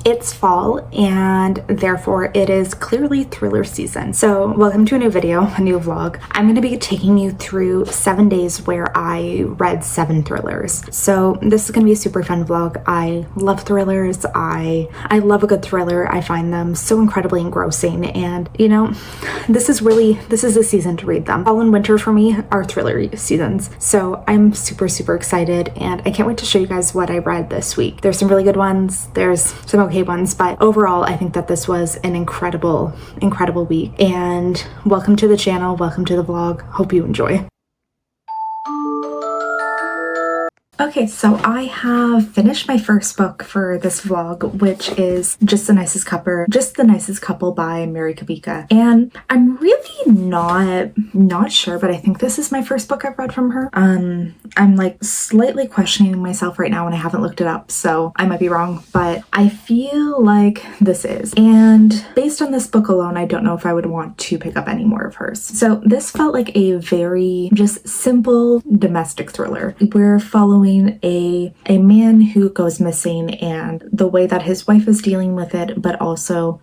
It's fall and therefore it is clearly thriller season. So welcome to a new video, a new vlog. I'm going to be taking you through 7 days where I read 7 thrillers. So this is going to be a super fun vlog. I love thrillers. I love a good thriller. I find them so incredibly engrossing, and you know, this is the season to read them. Fall and winter for me are thriller seasons. So I'm super excited and I can't wait to show you guys what I read this week. There's some really good ones. There's some okay ones, but overall I think that this was an incredible week. And welcome to the channel, welcome to the vlog. Hope you enjoy. Okay, so I have finished my first book for this vlog, which is Just the Nicest Couple by Mary Kavika. And I'm really not sure, but I think this is my first book I've read from her. I'm like slightly questioning myself right now and I haven't looked it up, so I might be wrong, but I feel like this is. And based on this book alone, I don't know if I would want to pick up any more of hers. So this felt like a very just simple domestic thriller. We're following a man who goes missing and the way that his wife is dealing with it, but also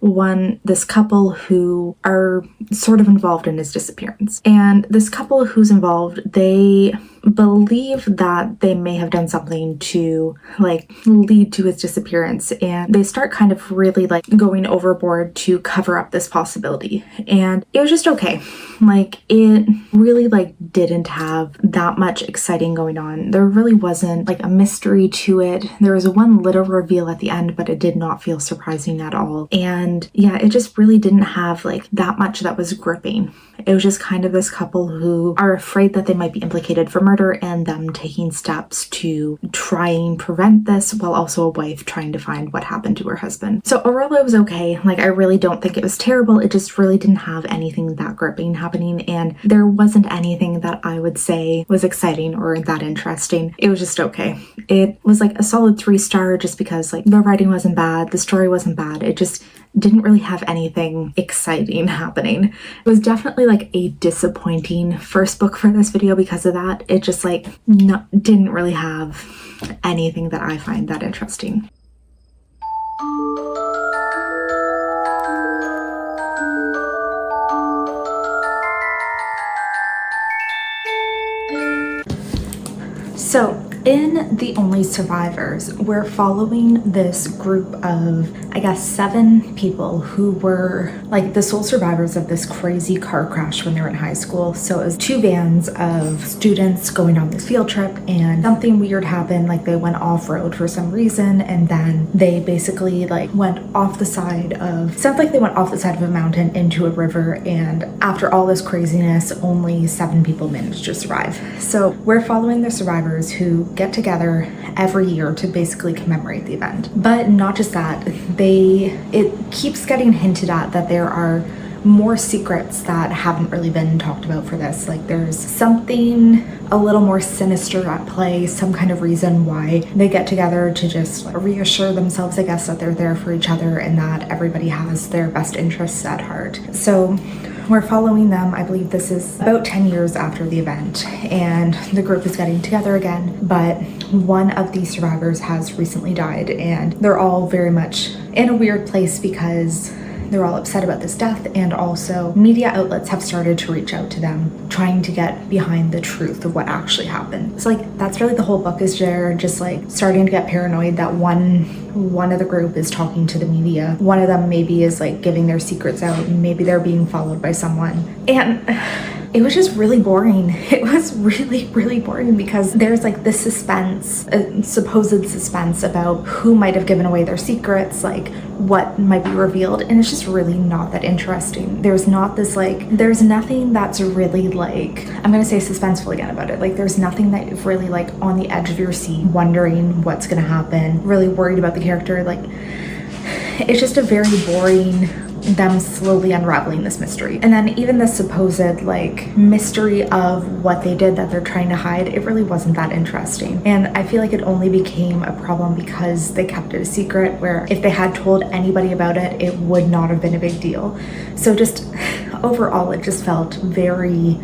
this couple who are sort of involved in his disappearance. And this couple who's involved, they believe that they may have done something to like lead to his disappearance, and they start kind of really like going overboard to cover up this possibility. And it was just okay. Like, it really like didn't have that much exciting going on. There really wasn't like a mystery to it. There was one little reveal at the end, but it did not feel surprising at all. And yeah, it just really didn't have like that much that was gripping. It was just kind of this couple who are afraid that they might be implicated for murder and them taking steps to try and prevent this, while also a wife trying to find what happened to her husband. So overall it was okay. Like, I really don't think it was terrible. It just really didn't have anything that gripping happening, and there wasn't anything that I would say was exciting or that interesting. It was just okay. It was like a solid 3-star just because like the writing wasn't bad, the story wasn't bad. It just didn't really have anything exciting happening. It was definitely like a disappointing first book for this video because of that. It just like didn't really have anything that I find that interesting. So in The Only Survivors, we're following this group of, I guess, 7 people who were like the sole survivors of this crazy car crash when they were in high school. So it was 2 vans of students going on this field trip, and something weird happened. Like, they went off-road for some reason, and then they basically like went off the side of, sounds like they went off the side of a mountain into a river, and after all this craziness, only 7 people managed to survive. So we're following the survivors who get together every year to basically commemorate the event. But not just that, it keeps getting hinted at that there are more secrets that haven't really been talked about for this. Like, there's something a little more sinister at play, some kind of reason why they get together to just reassure themselves, I guess, that they're there for each other and that everybody has their best interests at heart. So we're following them. I believe this is about 10 years after the event, and the group is getting together again, but one of the survivors has recently died, and they're all very much in a weird place because they're all upset about this death, and also media outlets have started to reach out to them, trying to get behind the truth of what actually happened. So like, that's really the whole book, is they're just like starting to get paranoid that one of the group is talking to the media. One of them maybe is like giving their secrets out, and maybe they're being followed by someone. And it was just really boring. It was really boring because there's like this suspense, supposed suspense about who might have given away their secrets, like what might be revealed, and it's just really not that interesting. There's nothing that's really like, I'm gonna say suspenseful again about it. Like, there's nothing that you're really like on the edge of your seat, wondering what's gonna happen, really worried about the character. Like, it's just a very boring, them slowly unraveling this mystery. And then even the supposed like mystery of what they did that they're trying to hide, it really wasn't that interesting. And I feel like it only became a problem because they kept it a secret, where if they had told anybody about it, it would not have been a big deal. So just overall, it just felt very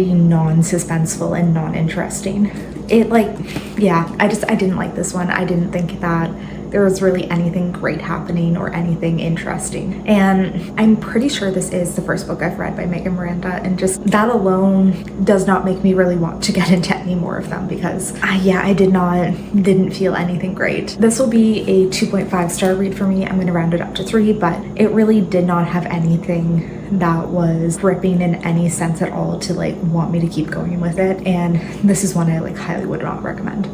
non-suspenseful and non-interesting. it like, yeah, I didn't like this one. I didn't think that there was really anything great happening or anything interesting. And I'm pretty sure this is the first book I've read by Megan Miranda, and just that alone does not make me really want to get into any more of them, because I didn't feel anything great. This will be a 2.5 star read for me. I'm going to round it up to 3, but it really did not have anything that was gripping in any sense at all to like want me to keep going with it. And this is one I like highly would not recommend.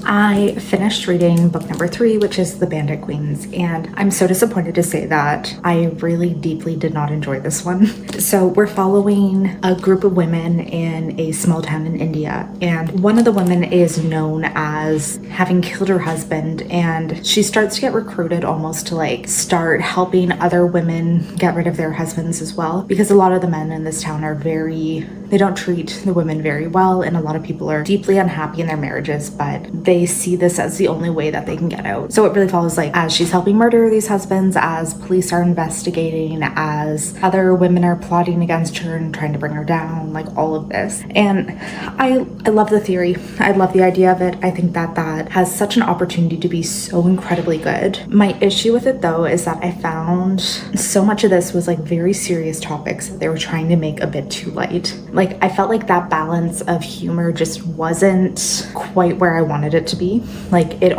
I finished reading book number 3, which is The Bandit Queens, and I'm so disappointed to say that I really deeply did not enjoy this one. So we're following a group of women in a small town in India, and one of the women is known as having killed her husband, and she starts to get recruited almost to like start helping other women get rid of their husbands as well, because a lot of the men in this town are they don't treat the women very well, and a lot of people are deeply unhappy in their marriages, but they see this as the only way that they can get out. So it really follows like as she's helping murder these husbands, as police are investigating, as other women are plotting against her and trying to bring her down, like all of this. And I love the theory. I love the idea of it. I think that has such an opportunity to be so incredibly good. My issue with it though is that I found so much of this was like very serious topics that they were trying to make a bit too light. Like I felt like that balance of humor just wasn't quite where I wanted it to be. Like they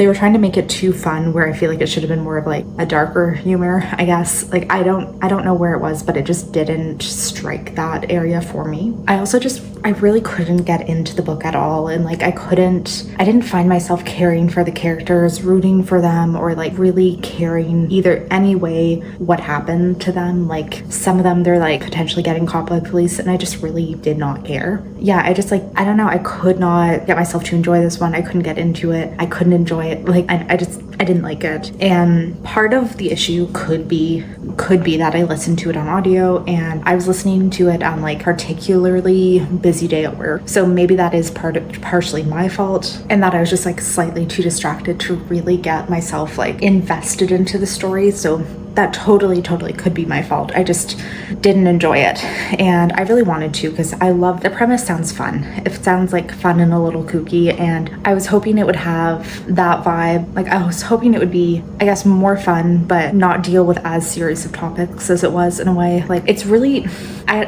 were trying to make it too fun, where I feel like it should have been more of like a darker humor, I guess. Like I don't know where it was, but it just didn't strike that area for me. I really couldn't get into the book at all, and like I didn't find myself caring for the characters, rooting for them, or like really caring either any way what happened to them. Like some of them, they're like potentially getting caught by the police, and I just really did not care. Yeah, I don't know, I could not get myself to enjoy this one. I couldn't get into it. I couldn't enjoy it. Like I didn't like it. And part of the issue could be that I listened to it on audio, and I was listening to it on like particularly busy day at work. So maybe that is partially my fault, and that I was just like slightly too distracted to really get myself like invested into the story. So that totally could be my fault. I just didn't enjoy it, and I really wanted to, because I love the premise. Sounds fun. It sounds like fun and a little kooky, and I was hoping it would have that vibe. Like I was hoping it would be, I guess, more fun, but not deal with as serious of topics as it was in a way. Like it's really, I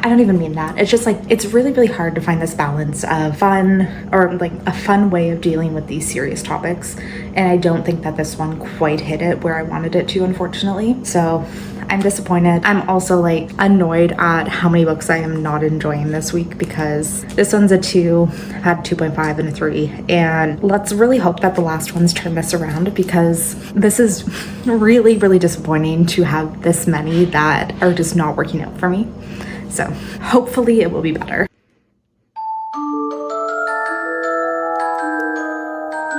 don't even mean that. It's just like it's really hard to find this balance of fun, or like a fun way of dealing with these serious topics, and I don't think that this one quite hit it where I wanted it to, unfortunately. So I'm disappointed. I'm also like annoyed at how many books I am not enjoying this week, because this one's a 2, had 2.5 and a 3, and let's really hope that the last ones turn this around, because this is really disappointing to have this many that are just not working out for me. So hopefully it will be better.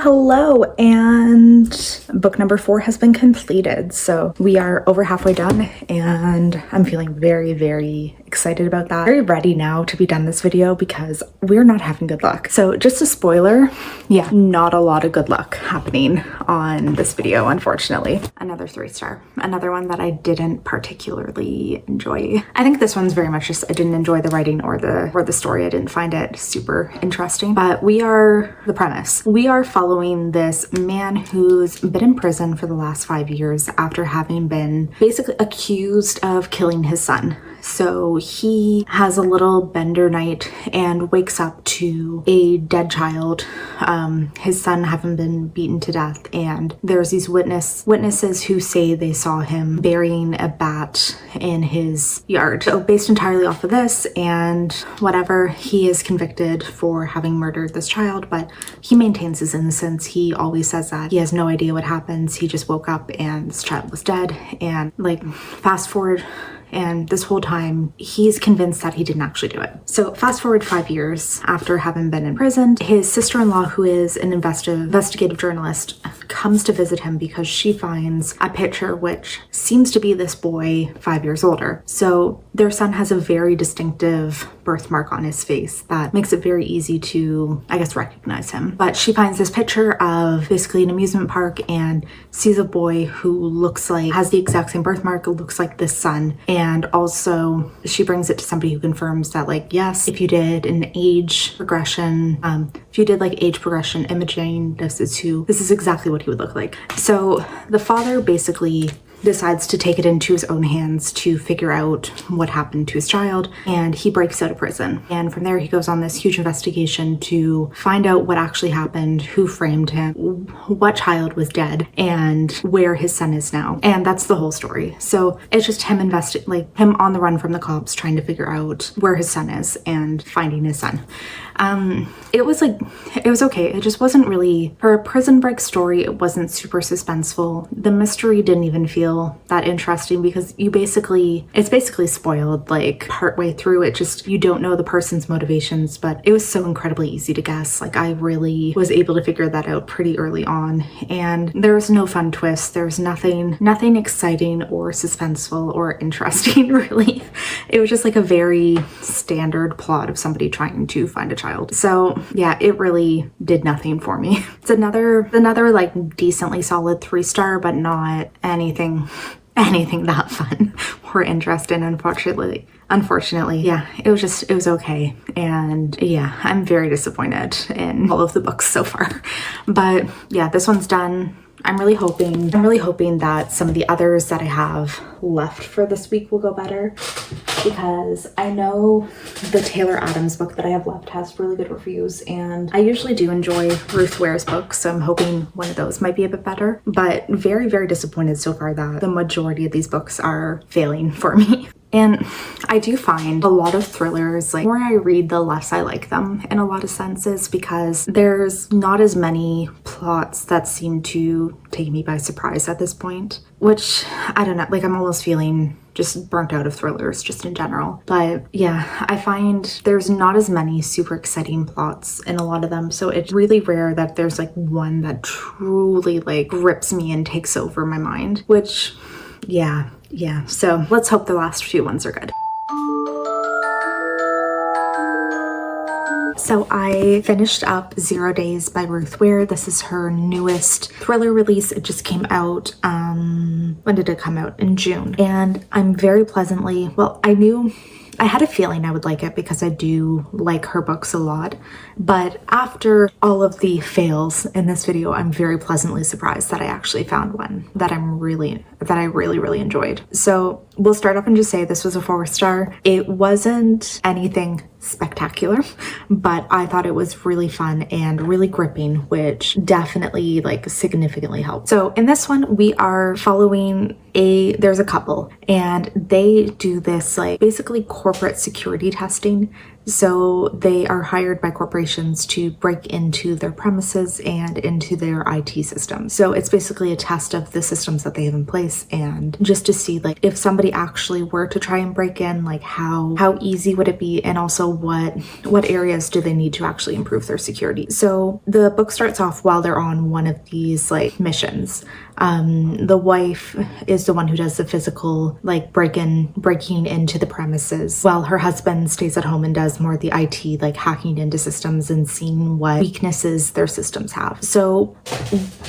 Hello, and book number 4 has been completed, so we are over halfway done, and I'm feeling very excited about that. Very ready now to be done this video, because we're not having good luck. So just a spoiler, yeah, not a lot of good luck happening on this video, unfortunately. Another 3-star, another one that I didn't particularly enjoy. I think this one's very much just I didn't enjoy the writing or the story. I didn't find it super interesting. But the premise. We are following this man who's been in prison for the last 5 years after having been basically accused of killing his son. So he has a little bender night and wakes up to a dead child, his son having been beaten to death, and there's these witnesses who say they saw him burying a bat in his yard. So based entirely off of this and whatever, he is convicted for having murdered this child, but he maintains his innocence. He always says that he has no idea what happens. He just woke up and this child was dead. And like fast forward, and this whole time, he's convinced that he didn't actually do it. So fast forward 5 years after having been imprisoned, his sister-in-law, who is an investigative journalist, comes to visit him because she finds a picture which seems to be this boy 5 years older. So their son has a very distinctive birthmark on his face that makes it very easy to, I guess, recognize him. But she finds this picture of basically an amusement park and sees a boy who looks like, has the exact same birthmark, looks like this son. And also she brings it to somebody who confirms that, like, yes, if you did an age progression, if you did like age progression imaging, this is exactly what he would look like. So the father basically decides to take it into his own hands to figure out what happened to his child, and he breaks out of prison. And from there he goes on this huge investigation to find out what actually happened, who framed him, what child was dead, and where his son is now. And that's the whole story. So it's just him him on the run from the cops, trying to figure out where his son is and finding his son. It was okay. It just wasn't really, for a prison break story, it wasn't super suspenseful. The mystery didn't even feel that interesting because it's basically spoiled like partway through. It just, you don't know the person's motivations, but it was so incredibly easy to guess. Like, I really was able to figure that out pretty early on, and there was no fun twist. There was nothing exciting or suspenseful or interesting really. It was just like a very standard plot of somebody trying to find a child. So yeah, it really did nothing for me. It's another like decently solid 3-star, but not anything that fun or interesting, unfortunately. Yeah, it was okay. And yeah, I'm very disappointed in all of the books so far. But yeah, this one's done. I'm really hoping that some of the others that I have left for this week will go better, because I know the Taylor Adams book that I have left has really good reviews, and I usually do enjoy Ruth Ware's books, so I'm hoping one of those might be a bit better. But very, very disappointed so far that the majority of these books are failing for me. And I do find a lot of thrillers, like, the more I read, the less I like them in a lot of senses, because there's not as many plots that seem to take me by surprise at this point, which, I don't know, like, I'm almost feeling just burnt out of thrillers just in general. But yeah, I find there's not as many super exciting plots in a lot of them, so it's really rare that there's like one that truly like grips me and takes over my mind, which yeah, so let's hope the last few ones are good. So I finished up 0 Days by Ruth Ware. This is her newest thriller release. It just came out, when did it come out? In June. And I'm very pleasantly, well, I had a feeling I would like it because I do like her books a lot, but after all of the fails in this video, I'm very pleasantly surprised that I actually found one that I really enjoyed. So we'll start off and just say this was a 4-star. It wasn't anything spectacular, but I thought it was really fun and really gripping, which definitely like significantly helped. So in this one, we are following there's a couple, and they do this like basically corporate security testing. So they are hired by corporations to break into their premises and into their IT systems. So it's basically a test of the systems that they have in place, and just to see like if somebody actually were to try and break in, like how easy would it be, and also what areas do they need to actually improve their security. So the book starts off while they're on one of these like missions. The wife is the one who does the physical like breaking into the premises, while her husband stays at home and does more of the IT, like hacking into systems and seeing what weaknesses their systems have. So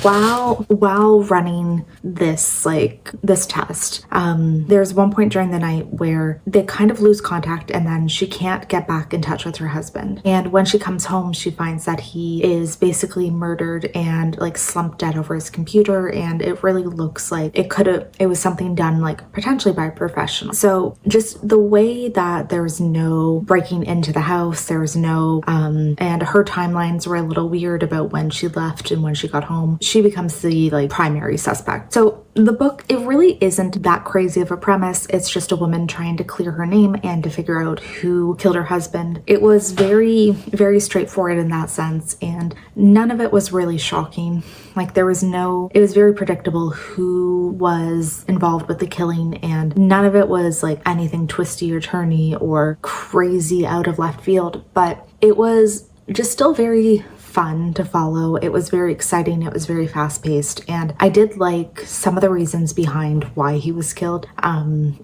while running this test, there's one point during the night where they kind of lose contact, and then she can't get back in touch with her husband. And when she comes home, she finds that he is basically murdered and like slumped dead over his computer, and it really looks like it was something done like potentially by a professional. So just the way that there was no breaking into the house, there was no and her timelines were a little weird about when she left and when she got home, she becomes the like primary suspect. So the book, it really isn't that crazy of a premise. It's just a woman trying to clear her name and to figure out who killed her husband. It was very, very straightforward in that sense, and none of it was really shocking. Like it was very predictable who was involved with the killing, and none of it was like anything twisty or turny or crazy out of left field, but it was just still very fun to follow. It was very exciting. It was very fast paced. And I did like some of the reasons behind why he was killed.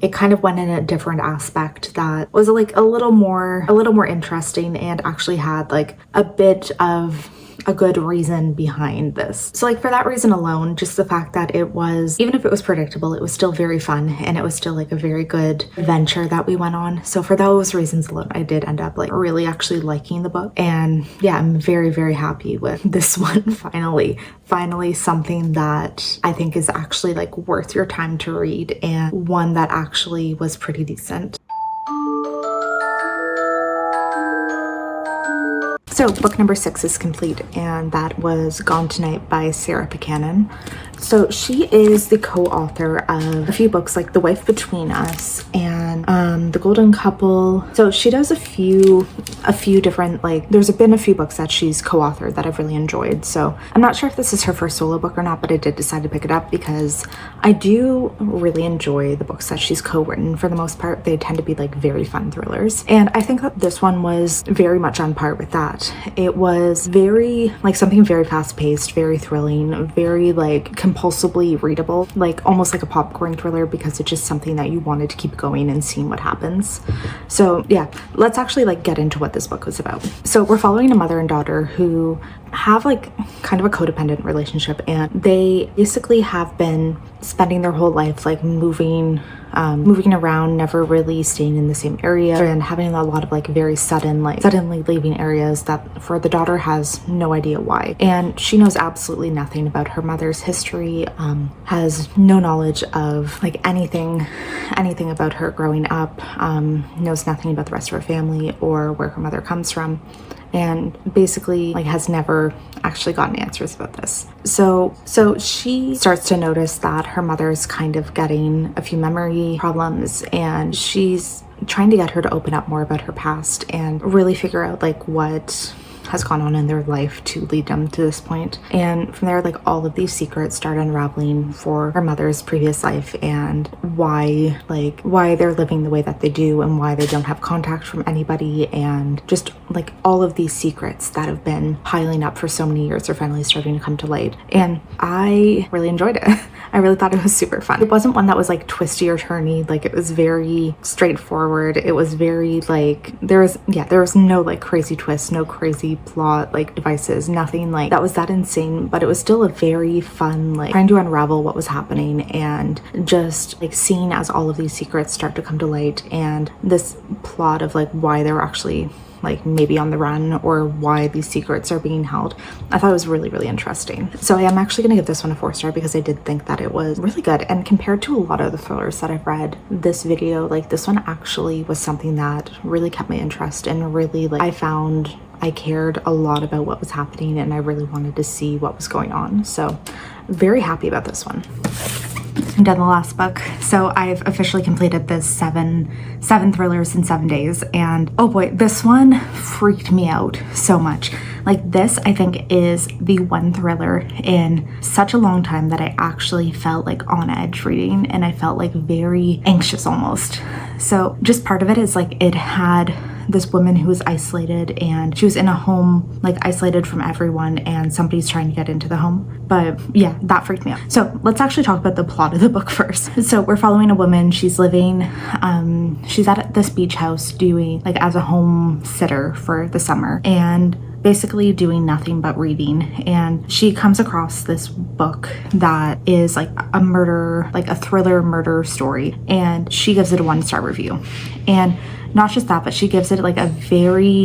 It kind of went in a different aspect that was like a little more interesting and actually had like a bit of a good reason behind this. So like for that reason alone, just the fact that it was, even if it was predictable, it was still very fun and it was still like a very good adventure that we went on. So for those reasons alone, I did end up like really actually liking the book. And yeah, I'm very, very happy with this one. Finally something that I think is actually like worth your time to read and one that actually was pretty decent. So book number 6 is complete, and that was Gone Tonight by Sarah Buchanan. So she is the co-author of a few books like The Wife Between Us and The Golden Couple. So she does a few different, like there's been a few books that she's co-authored that I've really enjoyed. So I'm not sure if this is her first solo book or not, but I did decide to pick it up because I do really enjoy the books that she's co-written. For the most part, they tend to be like very fun thrillers. And I think that this one was very much on par with that. It was very like something very fast paced, very thrilling, very like compulsively readable, like almost like a popcorn thriller because it's just something that you wanted to keep going and seeing what happens. So yeah, let's actually like get into what this book was about. So we're following a mother and daughter who have like kind of a codependent relationship, and they basically have been spending their whole life like moving around, never really staying in the same area, and having a lot of like very suddenly leaving areas that for the daughter has no idea why. And she knows absolutely nothing about her mother's history, has no knowledge of like anything about her growing up, knows nothing about the rest of her family or where her mother comes from, and basically like has never actually gotten answers about this. So she starts to notice that her mother's kind of getting a few memory problems, and she's trying to get her to open up more about her past and really figure out like what has gone on in their life to lead them to this point. And from there, like all of these secrets start unraveling for her mother's previous life and why they're living the way that they do and why they don't have contact from anybody, and just like all of these secrets that have been piling up for so many years are finally starting to come to light. And I really enjoyed it. I really thought it was super fun. It wasn't one that was like twisty or turny. Like it was very straightforward. It was very like there was no like crazy twists, no crazy plot like devices, nothing like that was that insane, but it was still a very fun like trying to unravel what was happening and just like seeing as all of these secrets start to come to light, and this plot of like why they're actually like maybe on the run or why these secrets are being held. I thought it was really, really interesting. So I am actually going to give this one a 4-star because I did think that it was really good. And compared to a lot of the thrillers that I've read this video, like this one actually was something that really kept my interest, and really like I cared a lot about what was happening and I really wanted to see what was going on. So very happy about this one. I'm done the last book. So I've officially completed this seven thrillers in 7 days, and oh boy, this one freaked me out so much. Like this, I think, is the one thriller in such a long time that I actually felt like on edge reading, and I felt like very anxious almost. So just part of it is like it had this woman who was isolated, and she was in a home like isolated from everyone, and somebody's trying to get into the home. But yeah, that freaked me out. So let's actually talk about the plot of the book first. So we're following a woman. She's living, she's at this beach house doing like as a home sitter for the summer, and basically doing nothing but reading. And she comes across this book that is like a murder, like a thriller murder story, and she gives it a 1-star review. And not just that, but she gives it like a very,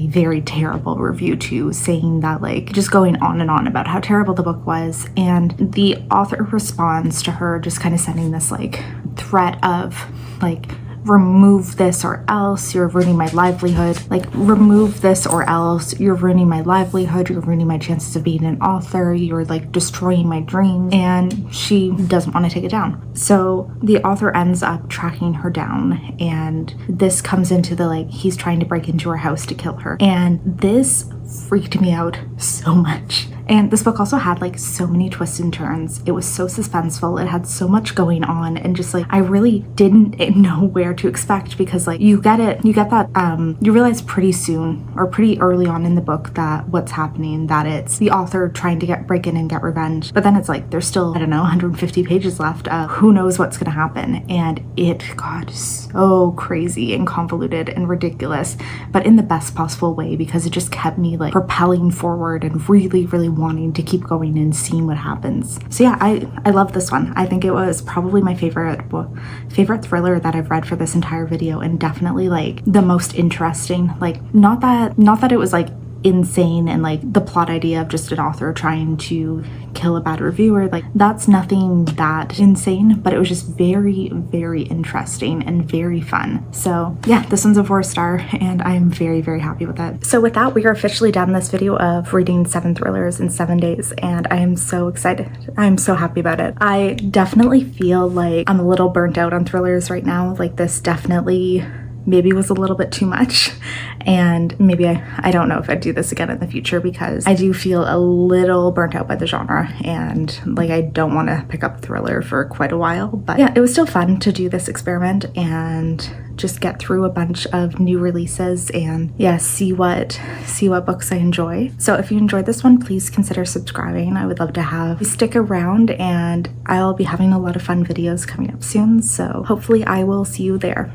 very terrible review too, saying that like just going on and on about how terrible the book was. And the author responds to her just kind of sending this like threat of like, remove this or else you're ruining my livelihood. Like, remove this or else you're ruining my livelihood, you're ruining my chances of being an author, you're like destroying my dreams. And she doesn't want to take it down. So the author ends up tracking her down, and this comes into the like, he's trying to break into her house to kill her. And this freaked me out so much. And this book also had like so many twists and turns. It was so suspenseful. It had so much going on, and just like I really didn't know where to expect, because like you get that you realize pretty soon or pretty early on in the book that what's happening, that it's the author trying to break in and get revenge. But then it's like there's still, I don't know, 150 pages left. Who knows what's gonna happen? And it got so crazy and convoluted and ridiculous, but in the best possible way, because it just kept me like propelling forward and really, really wanting to keep going and seeing what happens. So yeah, I love this one. I think it was probably my favorite thriller that I've read for this entire video, and definitely like the most interesting. Like not that it was like insane, and like the plot idea of just an author trying to kill a bad reviewer, like that's nothing that insane, but it was just very, very interesting and very fun. So yeah, this one's a 4-star, and I'm very, very happy with it. So with that, we are officially done this video of reading 7 thrillers in 7 days, and I am so excited. I'm so happy about it. I definitely feel like I'm a little burnt out on thrillers right now. Like this definitely maybe was a little bit too much, and maybe I don't know if I'd do this again in the future, because I do feel a little burnt out by the genre, and like I don't want to pick up a thriller for quite a while. But yeah, it was still fun to do this experiment and just get through a bunch of new releases and yeah, see what books I enjoy. So if you enjoyed this one, please consider subscribing. I would love to have you stick around, and I'll be having a lot of fun videos coming up soon, so hopefully I will see you there.